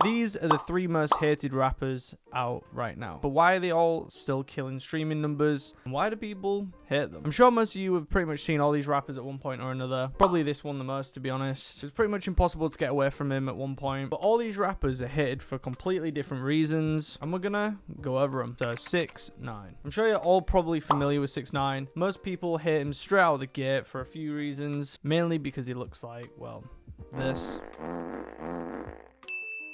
These are the 3 most hated rappers out right now. But why are they all still killing streaming numbers? And why do people hate them? I'm sure most of you have pretty much seen all these rappers at one point or another. Probably this one the most, to be honest. It's pretty much impossible to get away from him at one point. But all these rappers are hated for completely different reasons, and we're gonna go over them. So 6ix9ine. I'm sure you're all probably familiar with 6ix9ine. Most people hate him straight out of the gate for a few reasons, mainly because he looks like, well, this.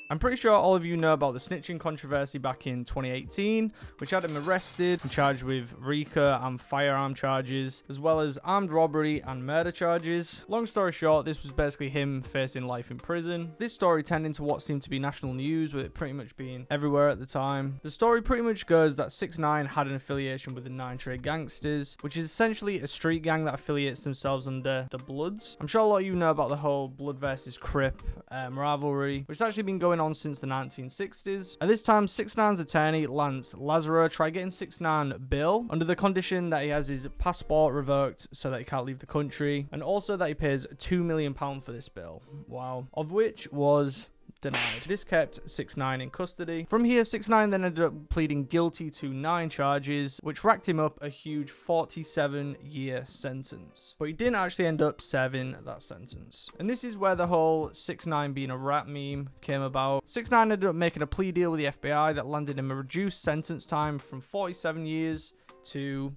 I'm pretty sure all of you know about the snitching controversy back in 2018, which had him arrested and charged with RICO and firearm charges, as well as armed robbery and murder charges. Long story short, this was basically him facing life in prison. This story turned into what seemed to be national news, with it pretty much being everywhere at the time. The story pretty much goes that 6ix9ine had an affiliation with the 9 Trey Gangsters, which is essentially a street gang that affiliates themselves under the Bloods. I'm sure a lot of you know about the whole Blood versus Crip rivalry, which has actually been going on since the 1960s. At this time, 6ix9ine's attorney, Lance Lazaro, tried getting 6ix9ine bail under the condition that he has his passport revoked so that he can't leave the country, and also that he pays £2 million for this bail. Wow. Of which was denied. This kept 6ix9ine in custody. From here, 6ix9ine then ended up pleading guilty to 9 charges, which racked him up a huge 47-year sentence. But he didn't actually end up serving that sentence. And this is where the whole 6ix9ine being a rap meme came about. 6ix9ine ended up making a plea deal with the FBI that landed him a reduced sentence time from 47 years to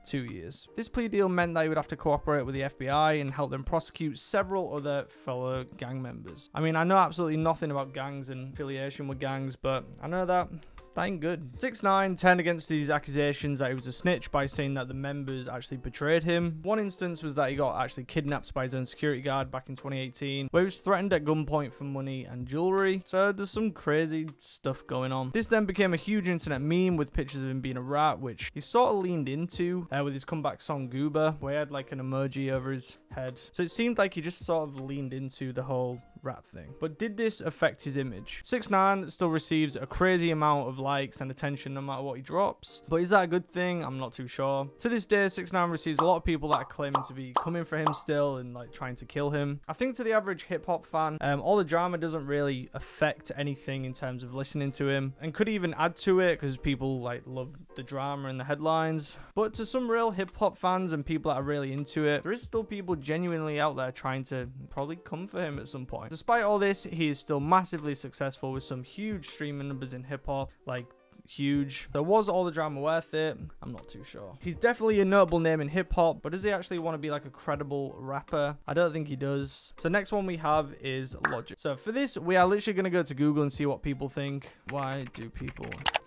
2 years. This plea deal meant that he would have to cooperate with the FBI and help them prosecute several other fellow gang members. I mean, I know absolutely nothing about gangs and affiliation with gangs, but I know that ain't good. 6ix9ine turned against these accusations that he was a snitch by saying that the members actually betrayed him. One instance was that he got actually kidnapped by his own security guard back in 2018, where he was threatened at gunpoint for money and jewelry. So there's some crazy stuff going on. This then became a huge internet meme with pictures of him being a rat, which he sort of leaned into with his comeback song Goober, where he had like an emoji over his head. So it seemed like he just sort of leaned into the whole rat thing. But did this affect his image? 6ix9ine still receives a crazy amount of likes and attention no matter what he drops, but is that a good thing? I'm not too sure. To this day, 6ix9ine receives a lot of people that are claiming to be coming for him still and like trying to kill him. I think to the average hip-hop fan, all the drama doesn't really affect anything in terms of listening to him, and could even add to it because people like love the drama and the headlines. But to some real hip-hop fans and people that are really into it, there is still people genuinely out there trying to probably come for him at some point. Despite all this, he is still massively successful with some huge streaming numbers in hip-hop, like huge. So was all the drama worth it? I'm not too sure. He's definitely a notable name in hip-hop, but does he actually want to be like a credible rapper? I don't think he does. So next one we have is Logic. So for this, we are literally going to go to Google and see what people think. Why do people...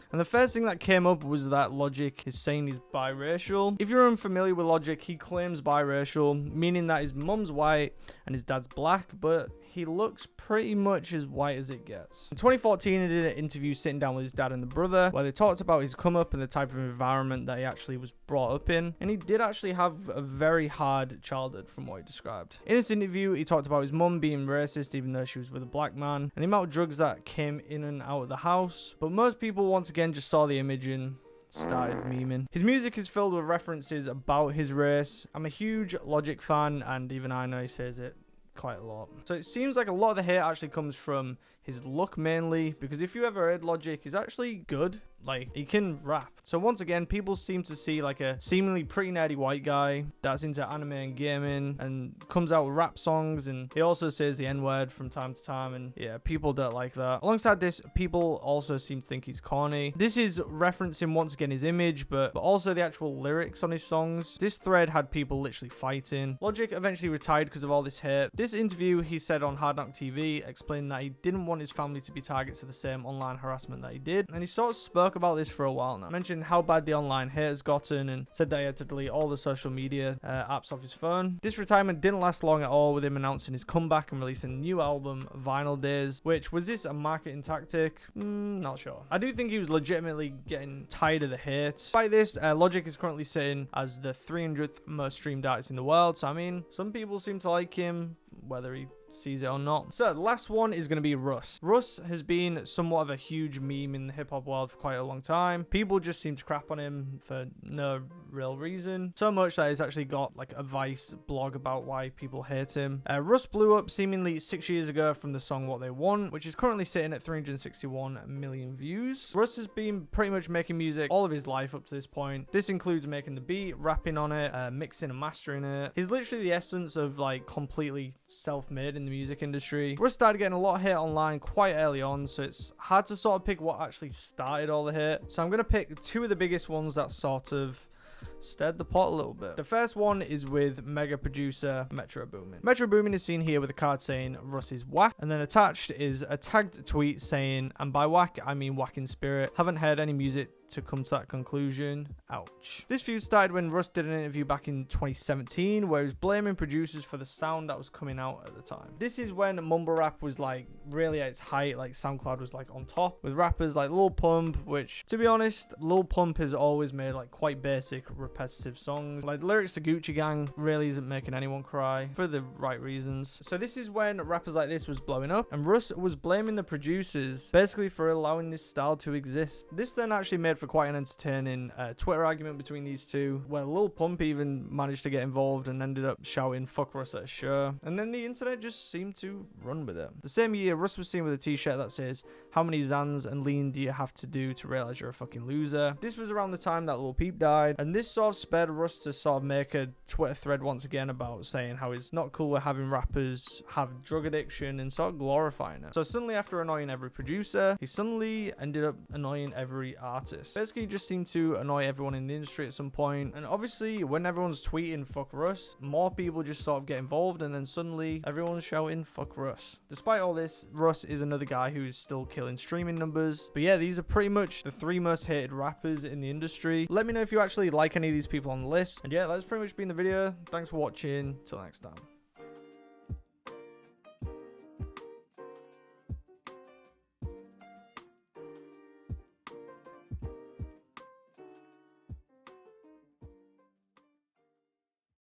And the first thing that came up was that Logic is saying he's biracial. If you're unfamiliar with Logic, he claims biracial, meaning that his mum's white and his dad's black, but he looks pretty much as white as it gets. In 2014, he did an interview sitting down with his dad and the brother, where they talked about his come up and the type of environment that he actually was brought up in. And he did actually have a very hard childhood from what he described. In this interview, he talked about his mum being racist even though she was with a black man, and the amount of drugs that came in and out of the house. But most people, once again, just saw the image and started memeing. His music is filled with references about his race. I'm a huge Logic fan, and even I know he says it quite a lot. So it seems like a lot of the hate actually comes from his look mainly, because if you ever heard Logic, he's actually good. Like, he can rap. So once again, people seem to see like a seemingly pretty nerdy white guy that's into anime and gaming and comes out with rap songs, and he also says the N-word from time to time, and yeah, people don't like that. Alongside this, people also seem to think he's corny. This is referencing once again his image, but also the actual lyrics on his songs. This thread had people literally fighting. Logic eventually retired because of all this hate. This interview he said on Hard Knock TV, explained that he didn't want his family to be targets of the same online harassment that he did, and he sort of spoke about this for a while now. Mentioned how bad the online hate has gotten, and said that he had to delete all the social media apps off his phone. This retirement didn't last long at all, with him announcing his comeback and releasing a new album, Vinyl Days, which was this a marketing tactic? Not sure. I do think he was legitimately getting tired of the hate. Despite this, Logic is currently sitting as the 300th most streamed artist in the world, so I mean, some people seem to like him, whether he sees it or not. So the last one is going to be Russ. Russ has been somewhat of a huge meme in the hip-hop world for quite a long time. People just seem to crap on him for no real reason. So much that he's actually got like a Vice blog about why people hate him. Russ blew up seemingly 6 years ago from the song What They Want, which is currently sitting at 361 million views. Russ has been pretty much making music all of his life up to this point. This includes making the beat, rapping on it, mixing and mastering it. He's literally the essence of like completely self-made in the music industry. Russ started getting a lot of hate online quite early on, so it's hard to sort of pick what actually started all the hate. So I'm going to pick two of the biggest ones that sort of stirred the pot a little bit. The first one is with mega producer Metro Boomin. Metro Boomin is seen here with a card saying Russ is whack, and then attached is a tagged tweet saying, and by whack I mean whack in spirit, haven't heard any music to come to that conclusion. Ouch. This feud started when Russ did an interview back in 2017 where he was blaming producers for the sound that was coming out at the time. This is when mumble rap was like really at its height, like SoundCloud was like on top, with rappers like Lil Pump, which to be honest, Lil Pump has always made like quite basic repetitive songs. Like the lyrics to Gucci Gang really isn't making anyone cry for the right reasons. So this is when rappers like this was blowing up, and Russ was blaming the producers basically for allowing this style to exist. This then actually made for quite an entertaining Twitter argument between these two, where Lil Pump even managed to get involved and ended up shouting fuck Russ at a show, and then the internet just seemed to run with it. The same year, Russ was seen with a t-shirt that says, how many Zans and lean do you have to do to realize you're a fucking loser? This was around the time that Lil Peep died, and this sort of spurred Russ to sort of make a Twitter thread once again about saying how it's not cool with having rappers have drug addiction and sort of glorifying it. So suddenly, after annoying every producer, he suddenly ended up annoying every artist. Basically, he just seemed to annoy everyone in the industry at some point, and obviously when everyone's tweeting fuck Russ, more people just sort of get involved, and then suddenly everyone's shouting fuck Russ. Despite all this, Russ is another guy who is still killing streaming numbers. But yeah, these are pretty much the three most hated rappers in the industry. Let me know if you actually like any of these people on the list, and yeah, that's pretty much been the video. Thanks for watching. Till next time.